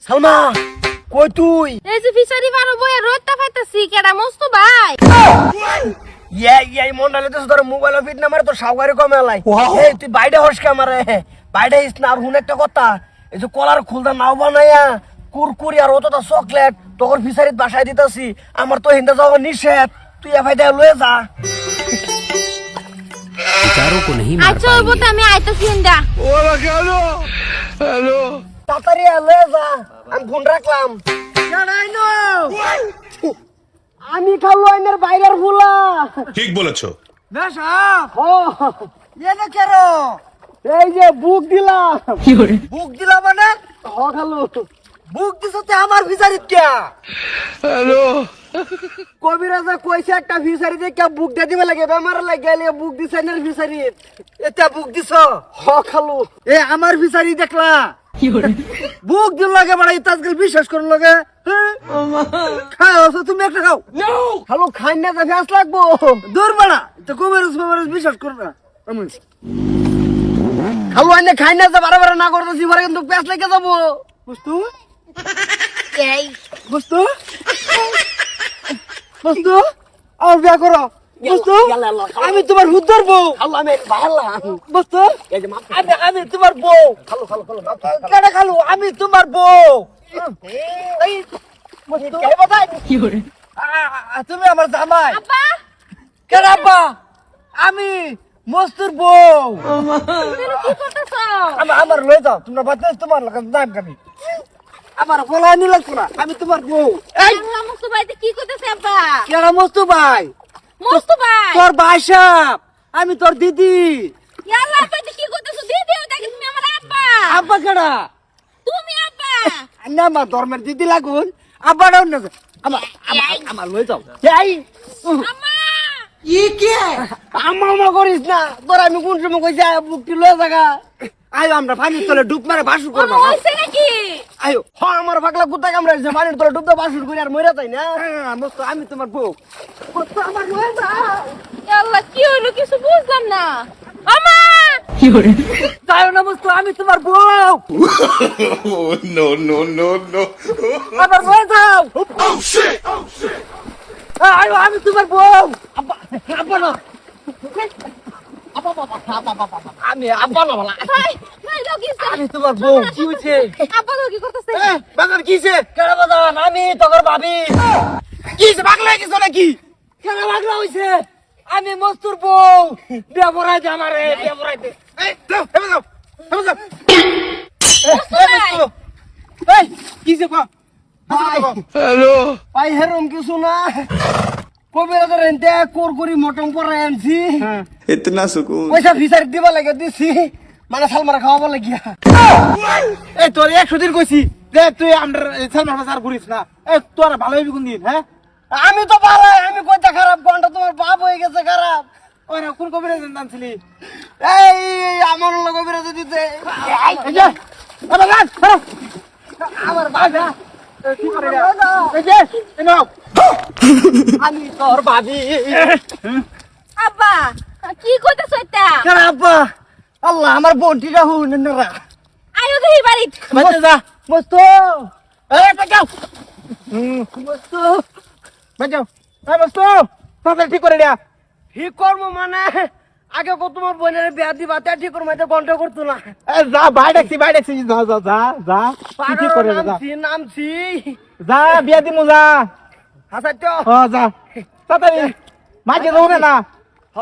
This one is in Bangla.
সালমা কই তুই? এই যে ফিশারি মারো বইয়া রোদটা পাইতাছি কেডা মস্ত ভাই। এই মন্ডলে তো তোর মোবাইল ফিট নাম্বার তো সাউগারে কমে লাই। এই তুই বাইরে হসকে আমারে বাইরে ইস না। আর হুন একটা কথা, এই যে কলার খুলদা নাও বানাইয়া কুরকুরি আর অতটা চকলেট তোর ফিশারিত বাসায় দিতাছি। আমার তো হিন্দা যাওয়া নিষেধ, তুই এফাই দে লয়ে যা। बेचारों को नहीं मार আচ্ছা ওই বতে আমি আইতাছি হিন্দা। ওরা কেন? হ্যালো তাড়াতাড়ি লয়ে যা, আমি ফোন রাখলাম। জানাই নো আমি খালো আইনের বাইরের ফুলা। ঠিক বলেছো। না সাহেব ও এনে কেরো এই যে বুক দিলাম। বুক দিলাম মানে হ খালো বুক দিছো তে আমার ফিশারিত কে? হ্যালো কবিরাজা কইছে একটা ফিশারি দে কে বুক দে দিবে লাগে বেমার লাগে গেলে বুক দিছে না ফিশারিত এটা বুক দিছো হ খালো এ আমার ফিশারি দেখলা বুক দিল লাগে বড় ইতাজগল বিশ্বাস করন লাগে খাও তো তুমি একটা খাও খালো খাই না যা গ্যাস লাগবো দূর বড়া তো কবিরাজ বিশ্বাস কর না খালো আইনে খাই না যা বারে বারে না করতেছি পরে কিন্তু প্যাস লেগে যাবো বুঝতো এই বুঝতো বুঝতো আর বিয়া করো বুঝতো আমি তোমার হুদ ধরবো বুঝতো আমি তোমার বউ কেডা খালু আমি তোমার বউ তুমি আমার জামাই আপা কেডা আব্বা আমি মস্তুর বউ তুমি কি করতেছো? আমার লয়ে যাও তোমরা বাচ্চা তোমার লাগে দাম কামি আমার বলা নি লাগতো না আমি তোমার বউ এই আল্লাহ মস্ত ভাইতে কি করতেছে আপা? কেডা মস্তু ভাই মস্ত ভাই তোর ভাই সাহেব আমি তোর দিদি আল্লাহ ভাইতে কি করতেছো? দিদি ওটা কি তুমি আমার আপা? আব্বা কেডা তুমি আপা না মা ধর্মের দিদি লাগুন আব্বাটাও না আমার লয়ে যাও এই আম্মা আমা করিস না তোর আমি কোন সময় কইছি বুকটি লয়ে জায়গা আয়ো আমরা পানির তলে ডুব মারে বাসুর করবো আমার হইছে নাকি? আয়ো আমার পাগলা কুত্তা কামড়াইছে পানির তলে ডুব বাসুর করে আর মরে যাই না মস্ত আমি তোমার বউ মস্ত আমার লয়ে যাও আল্লাহ কি হইলো কিছু বুঝলাম না। আমা যাও না মস্ত আমি তোমার বউ No, no, no, no. আমার লয়ে যাও আয়ো আমি তোমার বউ আব্বা আব্বা না আমি আব্বা না বলা ভাই ভাই লোক কি আমি তোমার বউ কি হইছে আপা কি করতেছে? বাজার কিছে কেন বাজার আমি তোর ভাবি কিছে পাগলা কিছু নাকি কেন পাগলা হইছে আমি মস্তুর বউ বিয়া বড়াই দে আমারে বিয়া বড়াই দে এই যাও হেবে যাও এই কিছে কো হ্যালো ভাই হেরম কিছু না কবিরাজের এনতে কোরকুরি মটন পরে আনছি इतना सुकून পয়সা ফিসার দিবা লাগে দিছি মানে সালমারা খাওয়াবো লাগিয়া এই তোর 100 দিন কইছি যে তুই আমরা সালমার বাজার ঘুরিস না এই তোর ভালো হইবি কোন দিন হ্যাঁ আমি তো ভালো আমি কইতা খারাপ কোনটা তোমার বাপ হয়ে গেছে খারাপ ওরা কোন কবিরাজ জানছিলি এই আমার লোক কবিরাজ দিতে এই যে বাগান আমার বাবা কি করে এই যে নাও আমি তোর ভাবি আব্বা কি করতেছো এটা? কেন আব্বা আল্লাহ আমার বোনটিটা হুন না আয়ো দেহি বাড়িত বাচ্চা যা মস্ত এই বাঁচাও মস্ত বাঁচাও এই মস্ত তাড়াতাড়ি ঠিক করে দেয়া ঠিক করবো মানে আগে কত তোমার বোনের বিয়া দিবা তা ঠিক করবো এটা বন্ধ করতো না যা ভাই দেখছি যা যা যা যা কি করে যা নামছি যা বিয়া দিমু যা হাসাই তো যা তাড়াতাড়ি মাঝে রোবে না হ